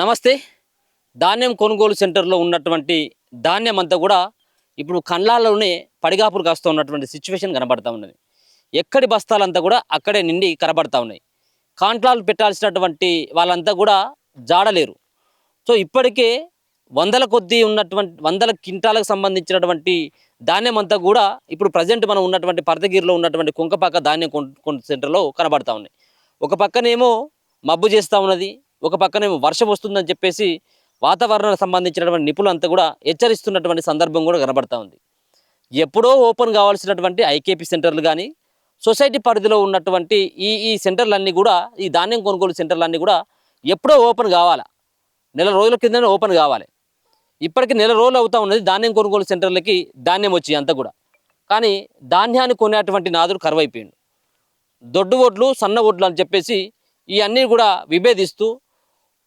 నమస్తే. ధాన్యం కొనుగోలు సెంటర్‌లో ఉన్నటువంటి ధాన్యం అంతా గూడా ఇప్పుడు కండ్లాల్లోనే పడిగాపులు కాస్తూ ఉన్నటువంటి సిట్యుయేషన్ కనబడతా ఉన్నది. ఎక్కడి బస్తాలంతా గూడా అక్కడే నిండి కనబడతా ఉన్నాయి. కాంట్రాలు పెట్టాల్సినటువంటి వాళ్ళంతా గూడా జాడలేరు. సో, ఇప్పటికే వందల కొద్దీ ఉన్నటువంటి వందల క్వింటాలకు సంబంధించినటువంటి ధాన్యం అంతా గూడా ఇప్పుడు ప్రెజెంట్ మనం ఉన్నటువంటి పర్దగిరిలో ఉన్నటువంటి కుంకపాక ధాన్యం కొను సెంటర్‌లో కనబడతా ఉన్నాయి. ఒక పక్కనేమో మబ్బు చేస్తా ఉన్నది. ఒక పక్కనేమో వర్షం వస్తుందని చెప్పేసి వాతావరణానికి సంబంధించినటువంటి నిపుణులంతా కూడా హెచ్చరిస్తున్నటువంటి సందర్భం కూడా కనబడతా ఉంది. ఎప్పుడో ఓపెన్ కావాల్సినటువంటి ఐకేపీ సెంటర్లు కానీ సొసైటీ పరిధిలో ఉన్నటువంటి ఈ సెంటర్లన్నీ కూడా ఈ ధాన్యం కొనుగోలు సెంటర్లన్నీ కూడా ఎప్పుడో ఓపెన్ కావాలా, నెల రోజుల కిందనే ఓపెన్ కావాలి. ఇప్పటికి నెల రోజులు అవుతా ఉన్నది ధాన్యం కొనుగోలు సెంటర్లకి ధాన్యం వచ్చి అంతా కూడా. కానీ ధాన్యాన్ని కొనేటువంటి నాదుడు కరువైపోయిండు. దొడ్డు ఒడ్లు సన్న ఒడ్లు అని చెప్పేసి ఇవన్నీ కూడా విభేదిస్తూ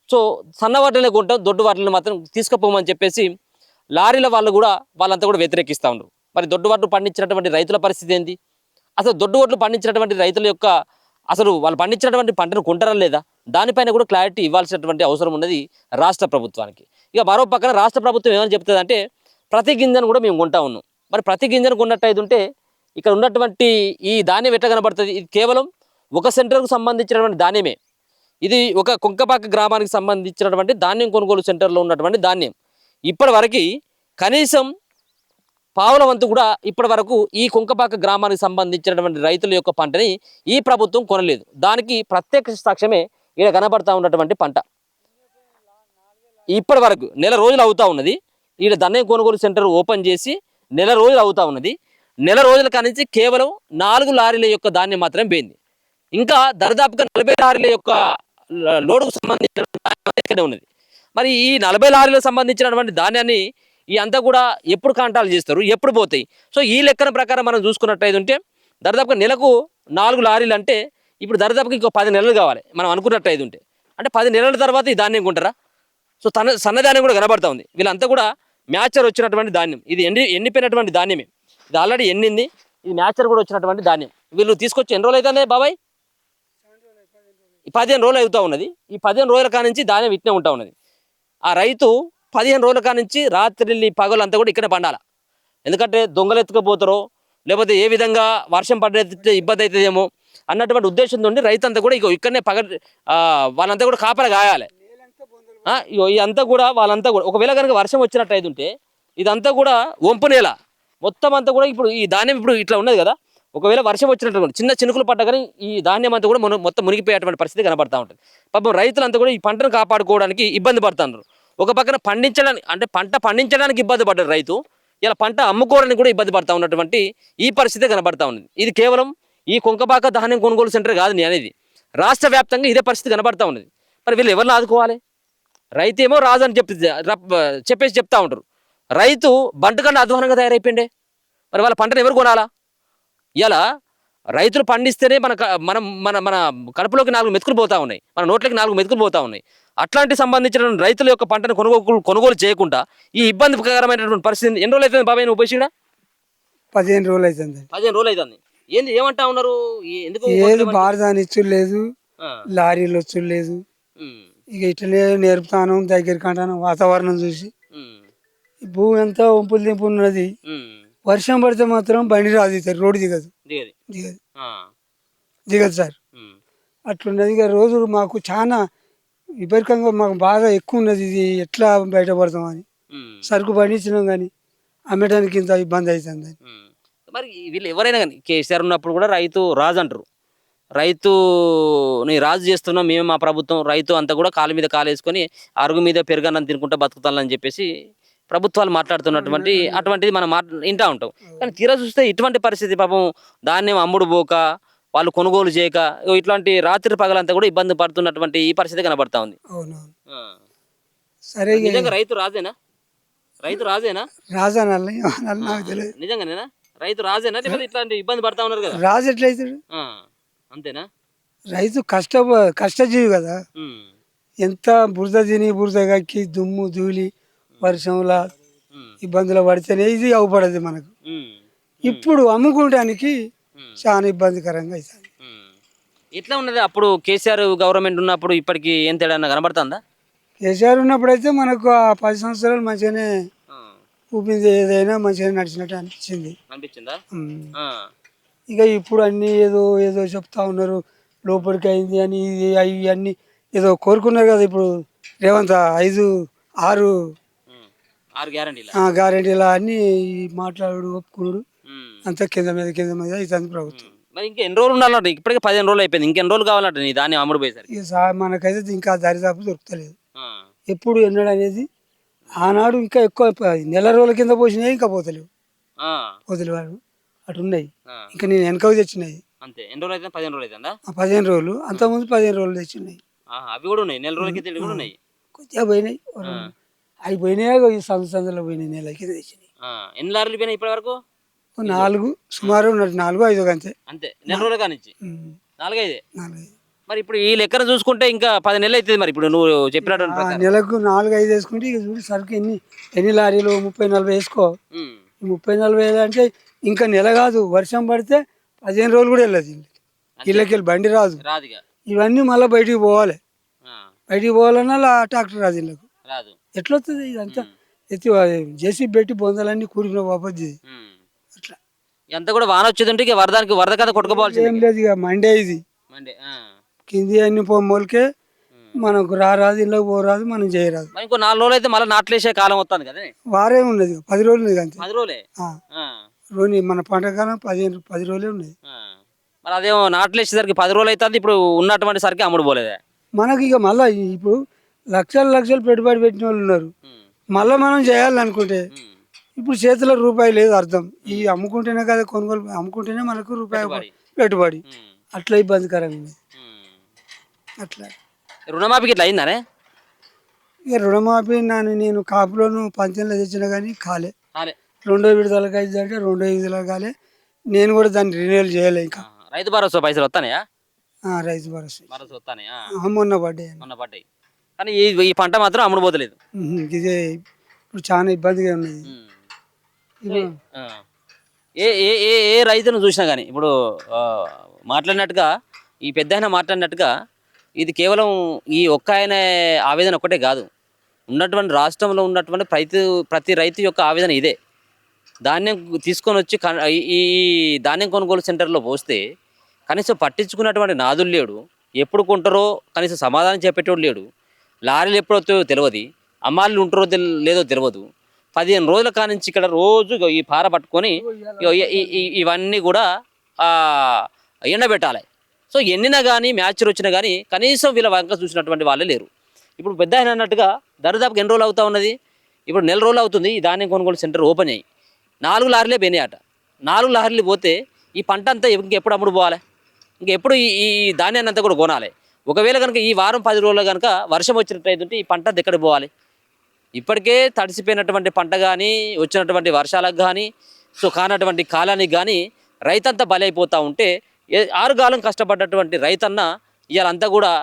సో సన్న వాటిని కొంటాం, దొడ్డు వాటిని మాత్రం తీసుకుపోమని చెప్పేసి లారీల వాళ్ళు కూడా వాళ్ళంతా కూడా వ్యతిరేకిస్తూ ఉన్నారు. మరి దొడ్డు వడ్లు పండించినటువంటి రైతుల పరిస్థితి ఏంది? అసలు దొడ్డు వడ్లు పండించినటువంటి రైతుల యొక్క అసలు వాళ్ళు పండించినటువంటి పంటను కొంటారా లేదా, దానిపైన కూడా క్లారిటీ ఇవ్వాల్సినటువంటి అవసరం ఉన్నది రాష్ట్ర ప్రభుత్వానికి. ఇక మరో పక్కన రాష్ట్ర ప్రభుత్వం ఏమని చెప్తుందంటే ప్రతి గింజను కూడా మేము కొంటా ఉన్నాం. మరి ప్రతి గింజను కొన్నట్టు ఉంటే ఇక్కడ ఉన్నటువంటి ఈ ధాన్యం ఎట్లా కనబడుతుంది? ఇది కేవలం ఒక సెంటర్కు సంబంధించినటువంటి ధాన్యమే. ఇది ఒక కుంకపాక గ్రామానికి సంబంధించినటువంటి ధాన్యం కొనుగోలు సెంటర్లో ఉన్నటువంటి ధాన్యం. ఇప్పటి వరకు కనీసం పావుల వంతు కూడా ఇప్పటి వరకు ఈ కుంకపాక గ్రామానికి సంబంధించినటువంటి రైతుల యొక్క పంటని ఈ ప్రభుత్వం కొనలేదు. దానికి ప్రత్యక్ష సాక్ష్యమే ఇక్కడ కనబడతా ఉన్నటువంటి పంట. ఇప్పటి వరకు నెల రోజులు అవుతా ఉన్నది. ఈడ ధాన్యం కొనుగోలు సెంటర్ ఓపెన్ చేసి నెల రోజులు అవుతా ఉన్నది. నెల రోజుల కానించి కేవలం 4 లారీల యొక్క ధాన్యం మాత్రమే పోయింది. ఇంకా దరిదాపుగా 40 లారీల యొక్క లోడుకు సంబంధించిన ఉన్నది. మరి ఈ 40 లారీలకు సంబంధించినటువంటి ధాన్యాన్ని ఈ అంతా కూడా ఎప్పుడు కాంటాలు చేస్తారు, ఎప్పుడు పోతాయి? సో ఈ లెక్కన ప్రకారం మనం చూసుకున్నట్టయితే ఉంటే దరిదాపుగా నెలకు 4 లారీలు అంటే ఇప్పుడు దరిదాపుగా ఇంకో 10 నెలలు కావాలి మనం అనుకున్నట్టయితే ఉంటే. అంటే 10 నెలల తర్వాత ఈ ధాన్యం కొంటారా? సో సన్న ధాన్యం కూడా కనబడతా ఉంది. వీళ్ళంతా కూడా మ్యాచర్ వచ్చినటువంటి ధాన్యం. ఇది ఎండిపోయినటువంటి ధాన్యమే. ఇది ఆల్రెడీ ఎండింది. ఇది మ్యాచర్ కూడా వచ్చినటువంటి ధాన్యం. వీళ్ళు తీసుకొచ్చి ఎన్ని రోజులు అవుతుంది బాబాయ్? 15 రోజులు అవుతూ ఉన్నది. ఈ 15 రోజుల కానించి ధాన్యం ఇట్నే ఉంటా ఉన్నది. ఆ రైతు 15 రోజుల కానించి రాత్రి పగలంతా కూడా ఇక్కడే పండాలి. ఎందుకంటే దొంగలు ఎత్తుకపోతారో లేకపోతే ఏ విధంగా వర్షం పడితే ఇబ్బంది అవుతుందేమో అన్నటువంటి ఉద్దేశంతో రైతు అంతా కూడా ఇక్కడనే వాళ్ళంతా కూడా కాపలా కాయాలి. ఇదంతా కూడా వాళ్ళంతా కూడా ఒకవేళ కనుక వర్షం వచ్చినట్టయితే ఉంటే ఇదంతా కూడా వంపు నేల మొత్తం అంతా కూడా ఇప్పుడు ఈ ధాన్యం ఇప్పుడు ఇట్లా ఉన్నది కదా. ఒకవేళ వర్షం వచ్చినట్టు చిన్న చినుకులు పడ్డా కానీ ఈ ధాన్యం అంతా కూడా మొత్తం మునిగిపోయేటువంటి పరిస్థితి కనబడతా ఉంటుంది. పాపం రైతులంతా కూడా ఈ పంటను కాపాడుకోవడానికి ఇబ్బంది పడుతున్నారు. ఒక పక్కన పండించడానికి అంటే పంట పండించడానికి ఇబ్బంది పడ్డారు రైతు, ఇలా పంట అమ్ముకోవడానికి కూడా ఇబ్బంది పడతా ఉన్నటువంటి ఈ పరిస్థితి కనబడతా ఉన్నది. ఇది కేవలం ఈ కుంకపాక ధాన్యం కొనుగోలు సెంటర్ కాదు అనేది, రాష్ట్ర వ్యాప్తంగా ఇదే పరిస్థితి కనబడతా ఉన్నది. మరి వీళ్ళు ఎవరిని ఆదుకోవాలి? రైతు ఏమో రాజు అని చెప్పేసి చెప్తా ఉంటారు. రైతు బంటు కన్నా అధ్వానంగా తయారైపోయిండే. మరి వాళ్ళ పంటను ఎవరు కొనాలా? ఇలా రైతులు పండిస్తేనే మన మన మన కడుపులోకి 4 మెతుకులు పోతా ఉన్నాయి, మన నోట్లకి 4 మెతుకులు పోతా ఉన్నాయి. అట్లాంటి సంబంధించిన రైతుల యొక్క పంటను కొనుగోలు చేయకుండా ఈ ఇబ్బందికరమైనటువంటి పరిస్థితి ఎన్ని రోజులు అవుతుంది బాబాయ్ నువ్వు ఉపయోగించడా? 15 రోజులు అవుతుంది. 15 రోజులు అవుతుంది. ఏంది ఏమంటా ఉన్నారు? ఎందుకు ఏది బారదాని ఇచ్చుడు లేదు, లారీలు వచ్చుడు లేదు. ఇక ఇట్లనే నేర్పుతాను దగ్గరికి అంటాను. వాతావరణం చూసి భూమి అంతా వంపులు దింపు ఉన్నది. వర్షం పడితే మాత్రం బండి రాదు, రోడ్డు దిగదు దిగదు దిగదు సార్. అట్లున్నది. ఇక రోజు మాకు చాలా విపరీతంగా మాకు బాగా ఎక్కువ ఉన్నది. ఇది ఎట్లా బయటపడతామని సరుకు పండించినాం కానీ అమ్మటానికి ఇంత ఇబ్బంది అవుతుంది. మరి వీళ్ళు ఎవరైనా కానీ కేసీఆర్ ఉన్నప్పుడు కూడా రైతు రాజు అంటారు. రైతుని రాజు చేస్తున్నాం మేము, మా ప్రభుత్వం. రైతు అంతా కూడా కాలు మీద కాలు వేసుకొని అరుగు మీద పెరుగన్నం తినుకుంటా బతుకుతానని చెప్పేసి ప్రభుత్వాలు మాట్లాడుతున్నటువంటి అటువంటిది మనం వింటూ ఉంటాం. కానీ తీరా చూస్తే ఇటువంటి పరిస్థితి పాపం ధాన్యం అమ్ముడు పోక వాళ్ళు కొనుగోలు చేయక ఇట్లాంటి రాత్రి పగలంతా కూడా ఇబ్బంది పడుతున్నటువంటి ఈ పరిస్థితి కనబడతా ఉంది. సరే, నిజంగా రైతు రాజేనా? రైతు రాజేనా? రాజా నాకు తెలియదు. నిజంగానేనా రైతు రాజేనా? లేకపోతే ఇట్లాంటి ఇబ్బంది పడతా ఉన్నారు కదా? రాజు ఎట్లయితాడు? అంతేనా? రైతు కష్టజీవి కదా. ఎంత బురద తిని బురద కక్కి దుమ్ము ధూళి వర్షంలా ఇబ్బందులు పడితేనే ఇది అవపడదు మనకు. ఇప్పుడు అమ్ముకోవడానికి చాలా ఇబ్బందికరంగా అవుతుంది. ఎట్లా ఉన్నది అప్పుడు కేసీఆర్ గవర్నమెంట్ ఉన్నప్పుడు ఇప్పటికి ఏం తేడా కనబడుతుందా? కేసీఆర్ ఉన్నప్పుడైతే మనకు ఆ 10 సంవత్సరాలు మంచిగానే ఊపింది, ఏదైనా మంచిగా నడిచినట్టు అనిపించింది. అనిపించిందా? ఇక ఇప్పుడు అన్నీ ఏదో ఏదో చెప్తా ఉన్నారు, లోపలికి అయింది అని, ఇది అవి అన్నీ ఏదో కోరుకున్నారు కదా. ఇప్పుడు రేవంత్ 6 గ్యారెంటీలా అన్నీ మాట్లాడు ఒప్పుకున్నాడు, అంతా కింద మీద అవుతుంది ప్రభుత్వం. మరి ఇంకా ఎన్ని రోజులు ఉండాలంటే? ఇప్పటికే 15 రోజులు అయిపోయింది, ఇంకెన్ని రోజులు కావాలంటే నీ దాన్ని అమ్ముడు పోయేసరికి? ఇక మనకైతే ఇంకా దరిదాపు దొరుకుతలేదు. ఎప్పుడు ఎన్నడు అనేది ఆనాడు ఇంకా ఎక్కువ నెల రోజుల కింద పోసినాయి, ఇంకా పోతలేవు వాడు అటు ఉన్నాయి. ఇంకా నేను వెనకవి తెచ్చినాయి అంతే. ఎన్ని రోజులు అయితే? 15 రోజులు అవుతుందా? 15 రోజులు, అంతకుముందు 15 రోజులు తెచ్చినాయి. అవి కూడా ఉన్నాయి, నెల రోజులకి కూడా ఉన్నాయి. కొద్దిగా పోయినాయి, అవి పోయినాయి. ఈ సందులో పోయినాయి, నెల కింద తెచ్చినాయి. ఎన్ని లారీలు పోయినాయి ఇప్పటి వరకు? 4 సుమారు 4-5 అంతే. అంతే, నెల రోజుల కానించి 4-5. మరి ఇప్పుడు ఈ లెక్కన చూసుకుంటే ఇంకా 10 నెలలు అవుతుంది. మరి ఇప్పుడు నువ్వు చెప్పినట్టు నెలకు 4-5 వేసుకుంటే ఇక చూడు సరుకు ఎన్ని లారీలు 30-40 వేసుకో. 30-40 అంటే ఇంకా నెల కాదు, వర్షం పడితే 15 రోజులు కూడా వెళ్ళదు. ఇళ్ళకి బండి రాదు. ఇవన్నీ మళ్ళీ బయటికి పోవాలి. బయటికి పోవాలన్నా ట్రాక్టర్ రాదు, ఇళ్ళకు రాదు. ఎట్లా వస్తుంది? ఇదంతా ఎత్తి జేసీ పెట్టి బొందలన్నీ కూడిన బాపద్ది. అట్లా ఎంత కూడా వాన వచ్చేదంటే ఇక వరద కథ కొట్టుకోవాల్సి ఏం లేదు. ఇక మండే ఇది కింది అన్ని పొమ్మలకే మనకు రాదు, ఇళ్ళకి పోరాదు, మనం చేయరాదు. ఇంకో 4 రోజులు అయితే మళ్ళీ నాట్లేసే కాలం వస్తుంది కదా. వారే ఉన్నది, 10 రోజులు ఉన్నది అంతే. 10 రోజులే మన పంట కాలం 10 రోజులే ఉన్నది. మరి అదేమో నాట్లేసేసరికి 10 రోజులు అవుతుంది. ఇప్పుడు ఉన్నటువంటి సరికి అమ్ముడు పోలేదే మనకి. ఇక మళ్ళీ ఇప్పుడు లక్షలు పెట్టుబడి పెట్టిన వాళ్ళు ఉన్నారు. మళ్ళీ మనం చేయాలనుకుంటే ఇప్పుడు చేతిలో రూపాయి లేదు, అర్థం. ఈ అమ్ముకుంటేనే కదా కొనుగోలు, అమ్ముకుంటేనే మనకు రూపాయి పెట్టుబడి. అట్లా ఇబ్బందికరంగా ఉంది. అట్లా రుణమాఫీకి ఇట్లా అయిందానే? ఇక రుణమాఫీ నేను కాపులోను పంచంలో తెచ్చినా కానీ కాలే. 2వ విడతలకు అయితే అంటే 2వ విడతలు కాలే. నేను కూడా దాన్ని రిన్యూవల్ చేయలే. ఇంకా రైతు భరోసా పైసలు వస్తాయా? రైతు భరోసా వస్తాయి, మొన్న పడ్డాయి. కానీ ఈ పంట మాత్రం అమ్ముడు పోతలేదు. ఇదే ఇప్పుడు చాలా ఇబ్బందిగా ఉన్నది. ఏ ఏ ఏ రైతును చూసినా కానీ ఇప్పుడు మాట్లాడినట్టుగా, ఈ పెద్ద ఆయన మాట్లాడినట్టుగా, ఇది కేవలం ఈ ఒక్క ఆయన ఆవేదన ఒక్కటే కాదు. ఉన్నటువంటి రాష్ట్రంలో ఉన్నటువంటి ప్రతి రైతు యొక్క ఆవేదన ఇదే. ధాన్యం తీసుకొని వచ్చి ఈ ధాన్యం కొనుగోలు సెంటర్లో పోస్తే కనీసం పట్టించుకున్నటువంటి నాదులు లేడు. ఎప్పుడు కొంటారో కనీసం సమాధానం చెప్పేటోడు లేడు. లారీలు ఎప్పుడు వస్తాయో తెలియదు, అమ్మాయిలు ఉంటారో లేదో తెలియదు. 15 రోజుల కానించి ఇక్కడ రోజు ఈ పార పట్టుకొని ఇవన్నీ కూడా ఎండబెట్టాలి. సో ఎన్నినా కానీ మ్యాచర్ వచ్చినా కానీ కనీసం వీళ్ళ వంక చూసినటువంటి వాళ్ళే లేరు. ఇప్పుడు పెద్ద ఆయన అన్నట్టుగా దరిదాపుకి ఎన్ని రోజులు అవుతా ఉన్నది? ఇప్పుడు నెల రోజులు అవుతుంది ఈ ధాన్యం కొనుగోలు సెంటర్ ఓపెన్ అయ్యి. 4 లారీలే పోయినాయి అట. 4 లారీలు పోతే ఈ పంట అంతా ఇంకెప్పుడు అమ్ముడు పోవాలి? ఇంకెప్పుడు ఈ ధాన్యాన్ని అంతా కూడా కొనాలి. ఒకవేళ కనుక ఈ వారం 10 రోజుల్లో కనుక వర్షం వచ్చినట్టయితుంటే ఈ పంట ఎక్కడికి పోవాలి? ఇప్పటికే తడిసిపోయినటువంటి పంట కానీ, వచ్చినటువంటి వర్షాలకు కానీ, సో కానటువంటి కాలానికి కానీ రైతంతా బలైపోతూ ఉంటే, 6 కాలం కష్టపడ్డటువంటి రైతన్న ఇవాళంతా కూడా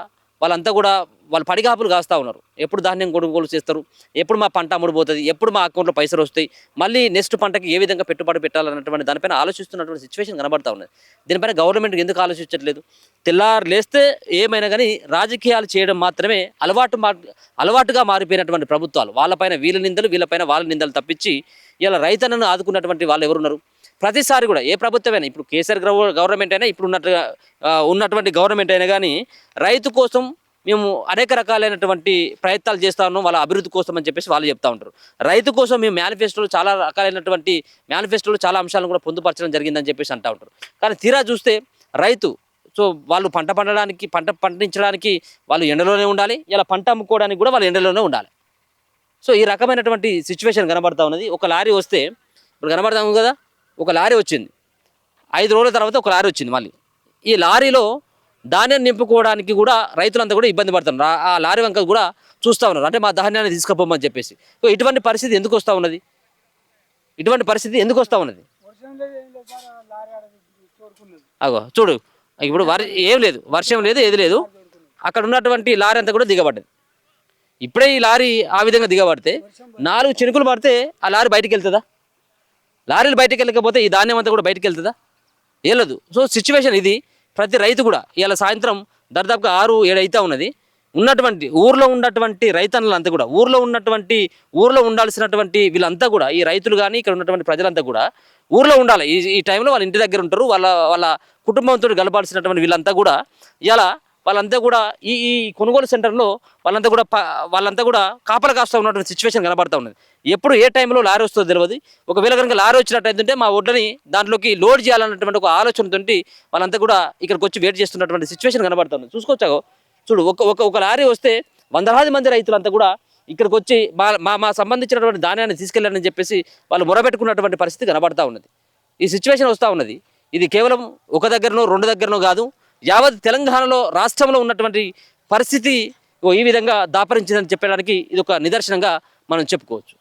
వాళ్ళు పడిగాపులు కాస్తూ ఉన్నారు. ఎప్పుడు ధాన్యం కొనుగోలు చేస్తారు, ఎప్పుడు మా పంట అమ్ముడుపోతుంది, ఎప్పుడు మా అకౌంట్లో పైసలు వస్తాయి, మళ్ళీ నెక్స్ట్ పంటకి ఏ విధంగా పెట్టుబడి పెట్టాలన్నటువంటి దానిపైన ఆలోచిస్తున్నటువంటి సిచ్యువేషన్ కనబడతా ఉన్నది. దీనిపైన గవర్నమెంట్ ఎందుకు ఆలోచించట్లేదు? తెల్లారు లేస్తే ఏమైనా కానీ రాజకీయాలు చేయడం మాత్రమే అలవాటుగా మారిపోయినటువంటి ప్రభుత్వాలు. వాళ్ళపైన వీళ్ళ నిందలు, వీళ్ళపైన వాళ్ళ నిందలు తప్పించి ఇలా రైతన్నను ఆదుకున్నటువంటి వాళ్ళు ఎవరున్నారు? ప్రతిసారి కూడా ఏ ప్రభుత్వమైనా, ఇప్పుడు కేసీఆర్ గవర్నమెంట్ అయినా, ఇప్పుడు ఉన్నటువంటి గవర్నమెంట్ అయినా కానీ రైతు కోసం మేము అనేక రకాలైనటువంటి ప్రయత్నాలు చేస్తూ ఉన్నాం, వాళ్ళ అభివృద్ధి కోసం అని చెప్పేసి వాళ్ళు చెప్తూ ఉంటారు. రైతు కోసం మేము మేనిఫెస్టోలో చాలా రకాలైనటువంటి చాలా అంశాలను కూడా పొందుపరచడం జరిగిందని చెప్పేసి అంటూ ఉంటారు. కానీ తీరా చూస్తే రైతు, సో వాళ్ళు పంట పండించడానికి వాళ్ళు ఎండలోనే ఉండాలి, ఇలా పంట అమ్ముకోవడానికి కూడా వాళ్ళు ఎండలోనే ఉండాలి. సో ఈ రకమైనటువంటి సిచ్యువేషన్ కనబడతా ఉన్నది. ఒక లారీ వస్తే ఇప్పుడు కనబడతాము కదా, ఒక లారీ వచ్చింది, 5 రోజుల తర్వాత ఒక లారీ వచ్చింది. మళ్ళీ ఈ లారీలో ధాన్యం నింపుకోవడానికి కూడా రైతులంతా కూడా ఇబ్బంది పడుతున్నారు. ఆ లారీ వంక కూడా చూస్తూ ఉన్నారు, అంటే మా ధాన్యాన్ని తీసుకుపోమని చెప్పేసి. ఇటువంటి పరిస్థితి ఎందుకు వస్తూ ఉన్నది? అగో చూడు, ఇప్పుడు ఏం లేదు, వర్షం లేదు, ఏది లేదు. అక్కడ ఉన్నటువంటి లారీ అంతా కూడా దిగబడ్డది. ఇప్పుడే ఈ లారీ ఆ విధంగా దిగబడితే 4 చినుకులు పడితే ఆ లారీ బయటికి వెళ్తుందా? లారీలు బయటికి వెళ్ళకపోతే ఈ ధాన్యం అంతా కూడా బయటికి వెళ్తుందా? వెళ్ళదు. సో సిచ్యువేషన్ ఇది. ప్రతి రైతు కూడా ఇవాళ సాయంత్రం దాదాపుగా 6-7 అవుతా ఉన్నది. ఉన్నటువంటి ఊర్లో ఉన్నటువంటి రైతన్నులంతా కూడా ఊర్లో ఉండాల్సినటువంటి వీళ్ళంతా కూడా ఈ రైతులు కానీ ఇక్కడ ఉన్నటువంటి ప్రజలంతా కూడా ఊర్లో ఉండాలి. ఈ టైంలో వాళ్ళ ఇంటి దగ్గర ఉంటారు. వాళ్ళ కుటుంబంతో గడపాల్సినటువంటి వీళ్ళంతా కూడా ఇలా వాళ్ళంతా కూడా ఈ కొనుగోలు సెంటర్లో వాళ్ళంతా కూడా కాపలా కాస్తా ఉన్నటువంటి సిచ్యువేషన్ కనబడతా ఉన్నది. ఎప్పుడు ఏ టైంలో లారీ వస్తుందో తెలియదు. ఒకవేళ కనుక లారీ వచ్చినట్టయితే మా ఒడ్లని దాంట్లోకి లోడ్ చేయాలన్నటువంటి ఒక ఆలోచనతోటి వాళ్ళంతా కూడా ఇక్కడికి వచ్చి వెయిట్ చేస్తున్నటువంటి సిచ్యువేషన్ కనబడతా ఉంది. చూసుకోవచ్చాగో చూడు, ఒక లారీ వస్తే వందలాది మంది రైతులంతా కూడా ఇక్కడికి వచ్చి మా సంబంధించినటువంటి ధాన్యాన్ని తీసుకెళ్ళాలని చెప్పేసి వాళ్ళు మొరబెట్టుకున్నటువంటి పరిస్థితి కనబడతా ఉన్నది. ఈ సిచ్యువేషన్ వస్తూ ఉన్నది. ఇది కేవలం ఒక దగ్గరనో రెండు దగ్గరనో కాదు, యావత్ తెలంగాణలో రాష్ట్రంలో ఉన్నటువంటి పరిస్థితి ఈ విధంగా దాపరించిందని చెప్పడానికి ఇది ఒక నిదర్శనంగా మనం చెప్పుకోవచ్చు.